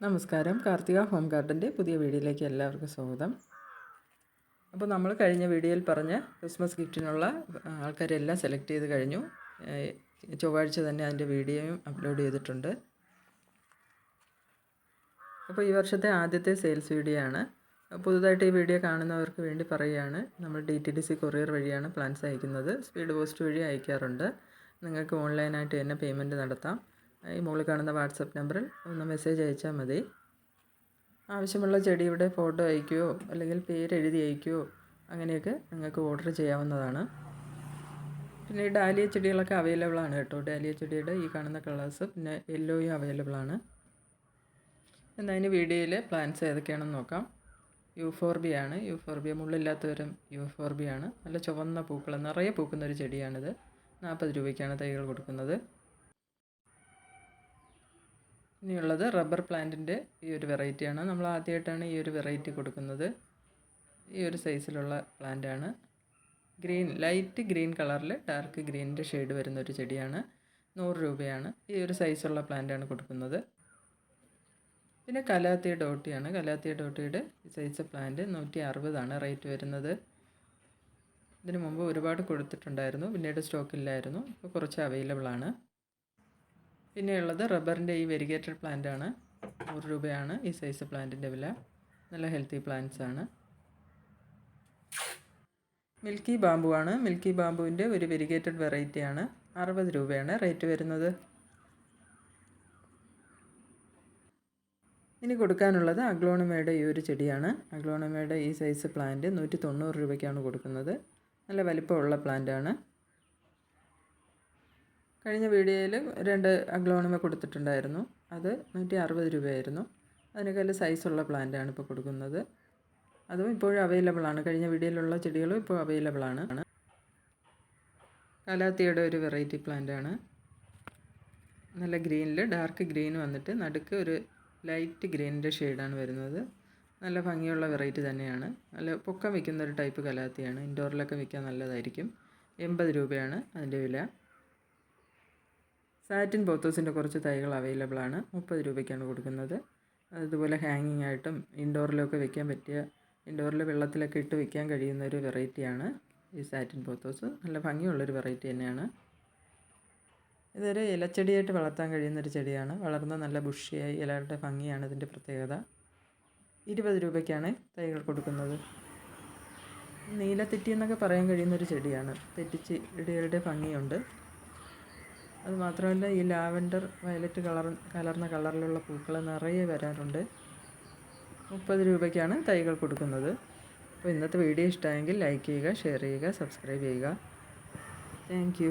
നമസ്കാരം. കാർത്തിക ഹോം ഗാർഡൻ്റെ പുതിയ വീഡിയോയിലേക്ക് എല്ലാവർക്കും സ്വാഗതം. അപ്പോൾ നമ്മൾ കഴിഞ്ഞ വീഡിയോയിൽ പറഞ്ഞ ക്രിസ്മസ് ഗിഫ്റ്റിനുള്ള ആൾക്കാരെല്ലാം സെലക്ട് ചെയ്ത് കഴിഞ്ഞു. ചൊവ്വാഴ്ച തന്നെ അതിൻ്റെ വീഡിയോയും അപ്ലോഡ് ചെയ്തിട്ടുണ്ട്. അപ്പോൾ ഈ വർഷത്തെ ആദ്യത്തെ സെയിൽസ് വീഡിയോ ആണ്. പുതുതായിട്ട് ഈ വീഡിയോ കാണുന്നവർക്ക് വേണ്ടി പറയുകയാണ്, നമ്മൾ DTDC കൊറിയർ വഴിയാണ് പ്ലാന്റ്സ് അയക്കുന്നത്. സ്പീഡ് പോസ്റ്റ് വഴി അയക്കാറുണ്ട്. നിങ്ങൾക്ക് ഓൺലൈനായിട്ട് തന്നെ പേയ്മെൻറ്റ് നടത്താം. ഈ മുകളിൽ കാണുന്ന വാട്സപ്പ് നമ്പറിൽ ഒന്ന് മെസ്സേജ് അയച്ചാൽ മതി. ആവശ്യമുള്ള ചെടിയുടെ ഫോട്ടോ അയക്കുകയോ അല്ലെങ്കിൽ പേരെഴുതി അയക്കുകയോ അങ്ങനെയൊക്കെ നിങ്ങൾക്ക് ഓർഡർ ചെയ്യാവുന്നതാണ്. പിന്നെ ഈ ഡാലിയ ചെടികളൊക്കെ അവൈലബിൾ ആണ് കേട്ടോ. ഡാലിയ ചെടിയുടെ ഈ കാണുന്ന കളേഴ്സ്, പിന്നെ യെല്ലോയും അവൈലബിൾ ആണ്. എന്നാൽ അതിന് വീഡിയോയിൽ പ്ലാന്റ്സ് ഏതൊക്കെയാണെന്ന് നോക്കാം. യൂഫോർബിയ ആണ്. യൂഫോർബിയ മുള്ളില്ലാത്തവരും യൂഫോർബിയ ആണ്. നല്ല ചുവന്ന പൂക്കൾ നിറയെ പൂക്കുന്നൊരു ചെടിയാണിത്. 40 രൂപയ്ക്കാണ് തൈകൾ കൊടുക്കുന്നത്. ഇനിയുള്ളത് റബ്ബർ പ്ലാന്റിൻ്റെ ഈ ഒരു വെറൈറ്റിയാണ്. നമ്മൾ ആദ്യമായിട്ടാണ് ഈ ഒരു വെറൈറ്റി കൊടുക്കുന്നത്. ഈ ഒരു സൈസിലുള്ള പ്ലാന്റാണ്. ഗ്രീൻ, ലൈറ്റ് ഗ്രീൻ കളറിൽ ഡാർക്ക് ഗ്രീനിൻ്റെ ഷെയ്ഡ് വരുന്ന ഒരു ചെടിയാണ്. 100 രൂപയാണ്. ഈ ഒരു സൈസുള്ള പ്ലാന്റാണ് കൊടുക്കുന്നത്. പിന്നെ കലാത്തിയ ഡോട്ടിയാണ്. കലാത്തിയ ഡോട്ടിയുടെ ഈ സൈസ് പ്ലാന്റ് 160 റേറ്റ് വരുന്നത്. ഇതിനു മുമ്പ് ഒരുപാട് കൊടുത്തിട്ടുണ്ടായിരുന്നു, പിന്നീട് സ്റ്റോക്കില്ലായിരുന്നു. ഇപ്പോൾ കുറച്ച് അവൈലബിൾ ആണ്. പിന്നെയുള്ളത് റബ്ബറിൻ്റെ ഈ വെരിഗേറ്റഡ് പ്ലാന്റ് ആണ്. 100 രൂപയാണ് ഈ സൈസ് പ്ലാന്റിൻ്റെ വില. നല്ല ഹെൽത്തി പ്ലാന്റ്സ് ആണ്. മിൽക്കി ബാമ്പു ആണ്. മിൽക്കി ബാമ്പുവിൻ്റെ ഒരു വെരിഗേറ്റഡ് വെറൈറ്റിയാണ്. 60 രൂപയാണ് റേറ്റ് വരുന്നത്. ഇനി കൊടുക്കാനുള്ളത് അഗ്ലോണിമയുടെ ഈ ഒരു ചെടിയാണ്. അഗ്ലോണിമയുടെ ഈ സൈസ് പ്ലാന്റ് 190 രൂപയ്ക്കാണ് കൊടുക്കുന്നത്. നല്ല വലിപ്പമുള്ള പ്ലാന്റാണ്. കഴിഞ്ഞ വീഡിയോയിൽ 2 അഗ്ലോണിമ കൊടുത്തിട്ടുണ്ടായിരുന്നു. അത് 160 രൂപയായിരുന്നു. അതിനേക്കാൾ സൈസുള്ള പ്ലാന്റാണ് ഇപ്പോൾ കൊടുക്കുന്നത്. അതും ഇപ്പോഴും അവൈലബിൾ ആണ്. കഴിഞ്ഞ വീഡിയോയിലുള്ള ചെടികളും ഇപ്പോൾ അവൈലബിൾ ആണ്. കലാത്തിയുടെ ഒരു വെറൈറ്റി പ്ലാന്റാണ്. നല്ല ഗ്രീനിൽ ഡാർക്ക് ഗ്രീൻ വന്നിട്ട് നടുക്ക് ഒരു ലൈറ്റ് ഗ്രീനിൻ്റെ ഷെയ്ഡാണ് വരുന്നത്. നല്ല ഭംഗിയുള്ള വെറൈറ്റി തന്നെയാണ്. നല്ല പൊക്കം വയ്ക്കുന്ന ഒരു ടൈപ്പ് കലാത്തിയാണ്. ഇൻഡോറിലൊക്കെ വയ്ക്കാൻ നല്ലതായിരിക്കും. 80 രൂപയാണ് അതിൻ്റെ വില. സാറ്റിൻ പോത്തോസിൻ്റെ കുറച്ച് തൈകൾ അവൈലബിൾ ആണ്. 30 രൂപയ്ക്കാണ് കൊടുക്കുന്നത്. അതുപോലെ ഹാങ്ങിങ് ആയിട്ടും ഇൻഡോറിലൊക്കെ വെക്കാൻ പറ്റിയ, ഇൻഡോറിൽ വെള്ളത്തിലൊക്കെ ഇട്ട് വെക്കാൻ കഴിയുന്ന ഒരു വെറൈറ്റിയാണ് ഈ സാറ്റിൻ പോത്തോസ്. നല്ല ഭംഗിയുള്ളൊരു വെറൈറ്റി തന്നെയാണ്. ഇതൊരു ഇലച്ചെടിയായിട്ട് വളർത്താൻ കഴിയുന്നൊരു ചെടിയാണ്. വളർന്ന നല്ല ബുഷിയായി ഇലകളുടെ ഭംഗിയാണ് ഇതിൻ്റെ പ്രത്യേകത. 20 രൂപയ്ക്കാണ് തൈകൾ കൊടുക്കുന്നത്. നീലത്തെറ്റി എന്നൊക്കെ പറയാൻ കഴിയുന്നൊരു ചെടിയാണ്. തെറ്റിച്ച് ഇലയുടെ ഭംഗിയുണ്ട്. അതുമാത്രമല്ല ഈ ലാവൻഡർ വയലറ്റ് കലർന്ന കളറിലുള്ള പൂക്കൾ നിറയെ വരാറുണ്ട്. 30 രൂപയ്ക്കാണ് തൈകൾ കൊടുക്കുന്നത്. അപ്പോൾ ഇന്നത്തെ വീഡിയോ ഇഷ്ടമായെങ്കിൽ ലൈക്ക് ചെയ്യുക, ഷെയർ ചെയ്യുക, സബ്സ്ക്രൈബ് ചെയ്യുക. താങ്ക്